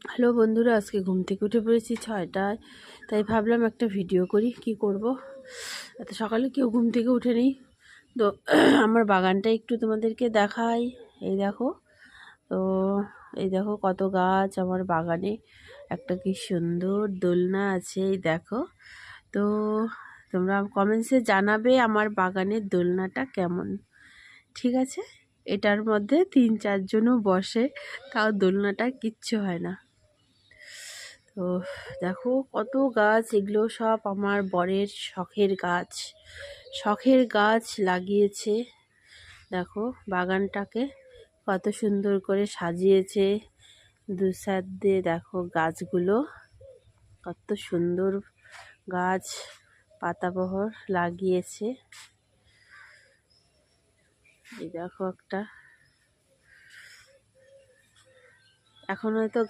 Hello বন্ধুরা, আজকে ঘুম থেকে উঠে পড়েছি 6টায়। তাই ভাবলাম একটা ভিডিও করি। কি করব, এত সকালে কেউ ঘুম থেকে উঠেনি তো আমার বাগানটা একটু তোমাদেরকে দেখাই। এই দেখো, তো এই দেখো কত গাছ আমার বাগানে। একটা কি সুন্দর দোলনা আছে, এই দেখো। তো তোমরা কমেন্টসে জানাবে আমার বাগানের দোলনাটা কেমন। ঠিক আছে, এটার মধ্যে 3-4 জনও বসে, তাও দোলনাটা কিচ্ছু হয় না। তো দেখো কত গাছ, এগুলো সব আমার বরের শখের গাছ লাগিয়েছে। দেখো বাগানটাকে কত সুন্দর করে সাজিয়েছে। দু সাইড দিয়ে দেখো গাছগুলো কত সুন্দর গাছ, পাতাবহর লাগিয়েছে। এই দেখো একটা, এখন হয়তো